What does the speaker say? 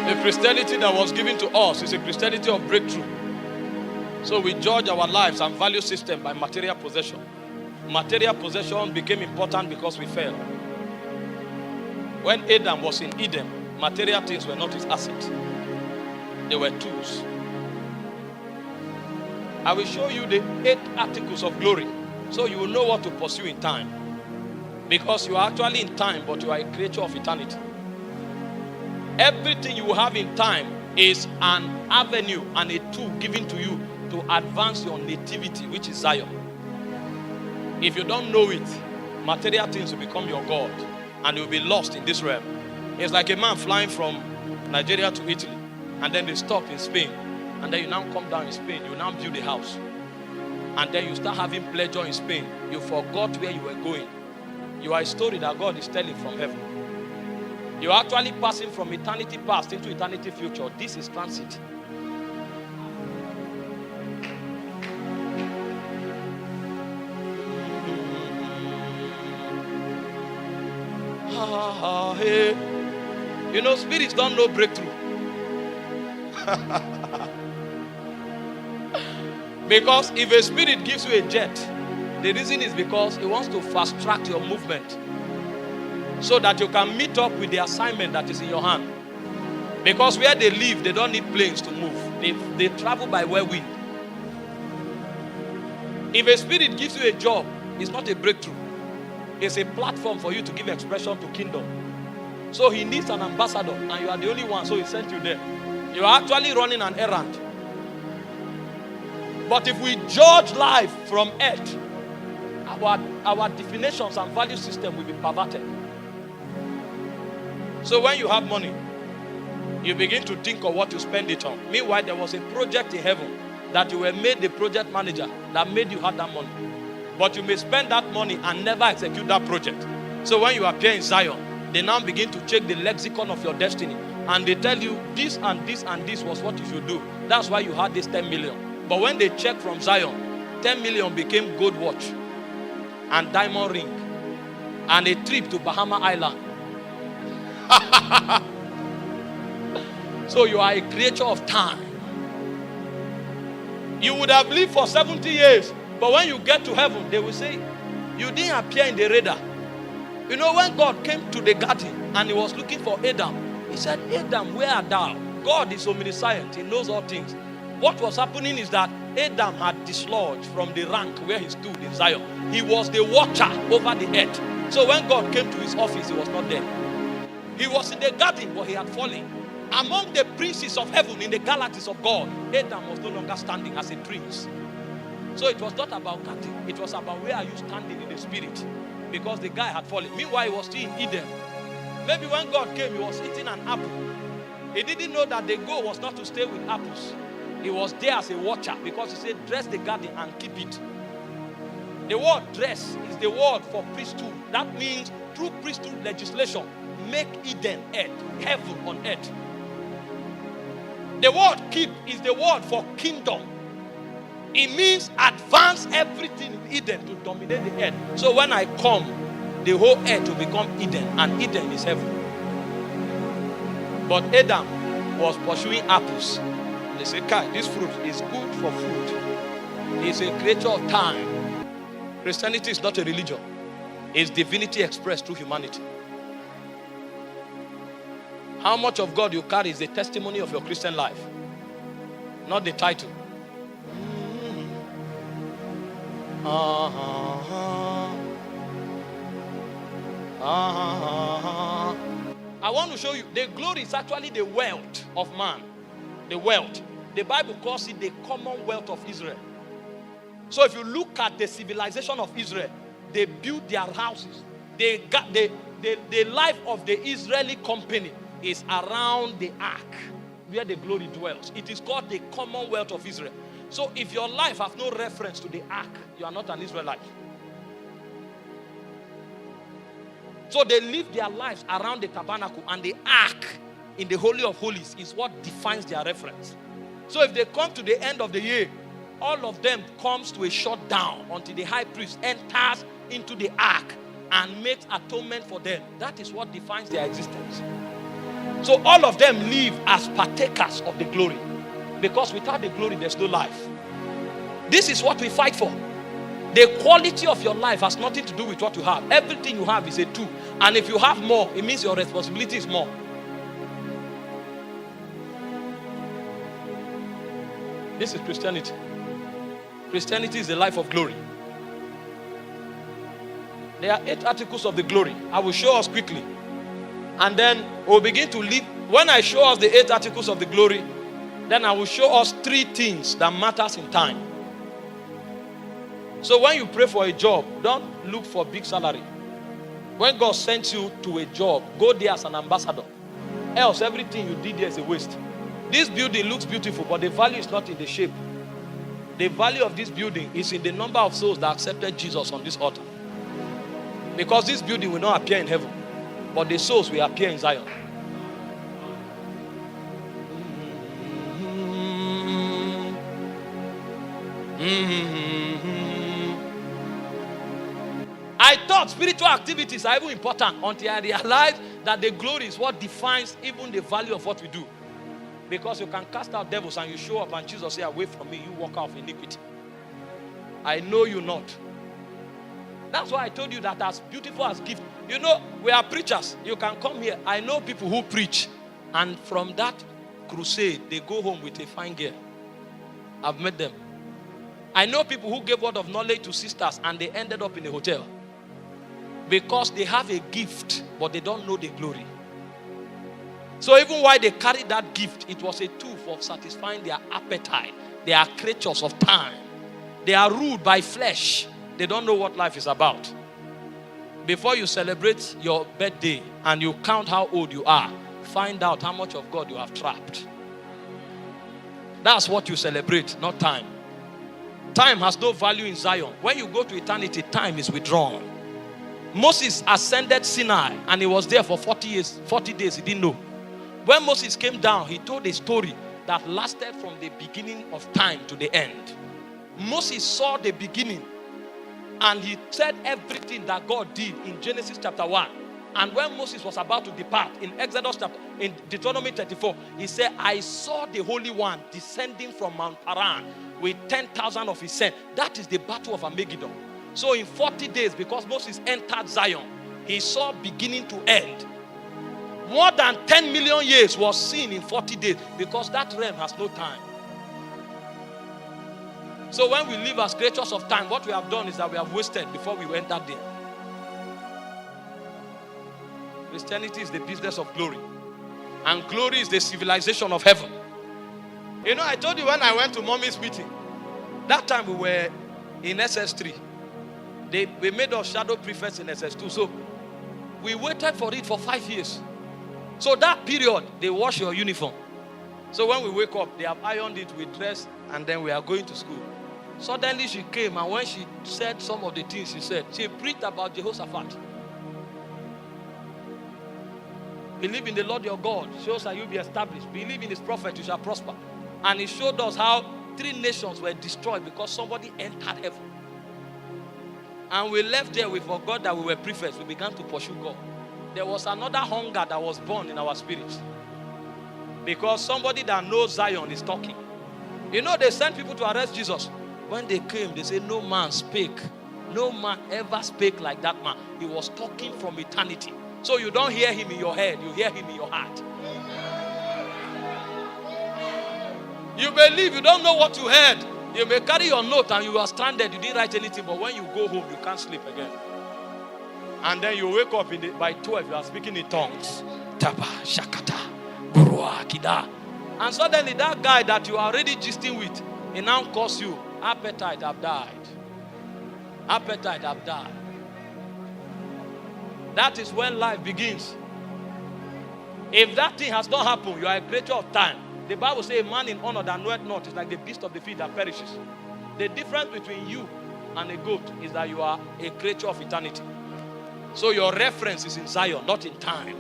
The Christianity that was given to us is a Christianity of breakthrough. So we judge our lives and value system by material possession. Material possession became important because we fell. When Adam was in Eden, material things were not his asset. They were tools. I will show you the 8 articles of glory, so you will know what to pursue in time. Because you are actually in time, but you are a creature of eternity. Everything you have in time is an avenue and a tool given to you to advance your nativity, which is Zion. If you don't know it, material things will become your God, and you'll be lost in this realm. It's like a man flying from Nigeria to Italy, and then they stop in Spain, and then you now come down in Spain, you now build a house, and then you start having pleasure in Spain. You forgot where you were going. You are a story that God is telling from heaven. You are actually passing from eternity past into eternity future. This is transit. Hey. You know, spirits don't know breakthrough. Because if a spirit gives you a jet, the reason is because it wants to fast track your movement so that you can meet up with the assignment that is in your hand. Because where they live, they don't need planes to move. They travel by whirlwind. If a spirit gives you a job, it's not a breakthrough. It's a platform for you to give expression to kingdom. So he needs an ambassador, and you are the only one, so he sent you there. You are actually running an errand. But if we judge life from earth, our definitions and value system will be perverted. So when you have money, you begin to think of what to spend it on. Meanwhile, there was a project in heaven that you were made the project manager that made you have that money. But you may spend that money and never execute that project. So when you appear in Zion, they now begin to check the lexicon of your destiny. And they tell you this and this and this was what you should do. That's why you had this 10 million. But when they check from Zion, 10 million became gold watch and diamond ring and a trip to Bahama Island. So you are a creature of time. You would have lived for 70 years, but when you get to heaven, they will say, you didn't appear in the radar. You know, when God came to the garden and he was looking for Adam, he said, Adam, where art thou? God is omniscient. He knows all things. What was happening is that Adam had dislodged from the rank where he stood in Zion. He was the watcher over the earth. So when God came to his office, he was not there. He was in the garden, but he had fallen. Among the princes of heaven in the galaxies of God, Adam was no longer standing as a prince. So it was not about garden. It was about where are you standing in the spirit. Because the guy had fallen. Meanwhile, he was still in Eden. Maybe when God came, he was eating an apple. He didn't know that the goal was not to stay with apples. He was there as a watcher because he said, dress the garden and keep it. The word dress is the word for priesthood. That means through priesthood legislation, make Eden earth, heaven on earth. The word keep is the word for kingdom. It means advance everything in Eden to dominate the earth. So when I come, the whole earth will become Eden, and Eden is heaven. But Adam was pursuing apples. They say, Kai, this fruit is good for food. It's a creature of time. Christianity is not a religion. It's divinity expressed through humanity. How much of God you carry is the testimony of your Christian life, not the title. I want to show you the glory is actually the wealth of man. The wealth. The Bible calls it the commonwealth of Israel. So if you look at the civilization of Israel, they built their houses. The life of the Israeli company is around the ark where the glory dwells. It is called the commonwealth of Israel. So if your life has no reference to the ark, you are not an Israelite. So they live their lives around the tabernacle, and the ark in the Holy of Holies is what defines their reference. So if they come to the end of the year, all of them comes to a shutdown until the high priest enters into the ark and makes atonement for them. That is what defines their existence. So all of them live as partakers of the glory. Because without the glory, there's no life. This is what we fight for. The quality of your life has nothing to do with what you have. Everything you have is a tool. And if you have more, it means your responsibility is more. This is Christianity. Christianity is the life of glory. There are 8 articles of the glory. I will show us quickly. And then we'll begin to live. When I show us the 8 articles of the glory, then I will show us 3 things that matters in time. So when you pray for a job, don't look for big salary. When God sends you to a job, go there as an ambassador. Else, everything you did there is a waste. This building looks beautiful, but the value is not in the shape. The value of this building is in the number of souls that accepted Jesus on this altar. Because this building will not appear in heaven, but the souls will appear in Zion. I thought spiritual activities are even important until I realized that the glory is what defines even the value of what we do. Because you can cast out devils and you show up and Jesus say, away from me, you walk out of iniquity. I know you not. That's why I told you that as beautiful as gift. You know, we are preachers. You can come here. I know people who preach. And from that crusade, they go home with a fine girl. I've met them. I know people who gave word of knowledge to sisters and they ended up in a hotel. Because they have a gift, but they don't know the glory. So even while they carried that gift, it was a tool for satisfying their appetite. They are creatures of time. They are ruled by flesh. They don't know what life is about. Before you celebrate your birthday and you count how old you are, find out how much of God you have trapped. That's what you celebrate, not time. Time has no value in Zion. When you go to eternity, time is withdrawn. Moses ascended Sinai and he was there for 40 years, 40 days. He didn't know. When Moses came down, he told a story that lasted from the beginning of time to the end. Moses saw the beginning and he said everything that God did in Genesis chapter 1. And when Moses was about to depart in in Deuteronomy 34, he said, I saw the Holy One descending from Mount Paran with 10,000 of his saints. That is the battle of Armageddon. So in 40 days, because Moses entered Zion, he saw beginning to end. More than 10 million years was seen in 40 days because that realm has no time. So when we live as creatures of time, what we have done is that we have wasted before we entered there. Christianity is the business of glory. And glory is the civilization of heaven. You know, I told you when I went to mommy's meeting, that time we were in SS3. We made us shadow prefects in SS2. So we waited for it for 5 years. So that period, they wash your uniform. So when we wake up, they have ironed it, we dress, and then we are going to school. Suddenly she came, and when she said some of the things she said, she preached about Jehoshaphat. Believe in the Lord your God, so shall you be established. Believe in his prophet, you shall prosper. And he showed us how 3 nations were destroyed because somebody entered heaven. And we left there, we forgot that we were prefects. We began to pursue God. There was another hunger that was born in our spirits. Because somebody that knows Zion is talking. You know, they sent people to arrest Jesus. When they came, they said, no man spake. No man ever spake like that man. He was talking from eternity. So you don't hear him in your head, you hear him in your heart. You believe, you don't know what you heard. You may carry your note and you are stranded, you didn't write anything, but when you go home, you can't sleep again. And then you wake up by 12, you are speaking in tongues. Taba, Shakata, Burua, Kida. And suddenly that guy that you are already gisting with, he now calls you, appetite have died. Appetite have died. That is when life begins. If that thing has not happened, you are a creature of time. The Bible says a man in honor that knoweth not is like the beast of the field that perishes. The difference between you and a goat is that you are a creature of eternity. So your reference is in Zion, not in time.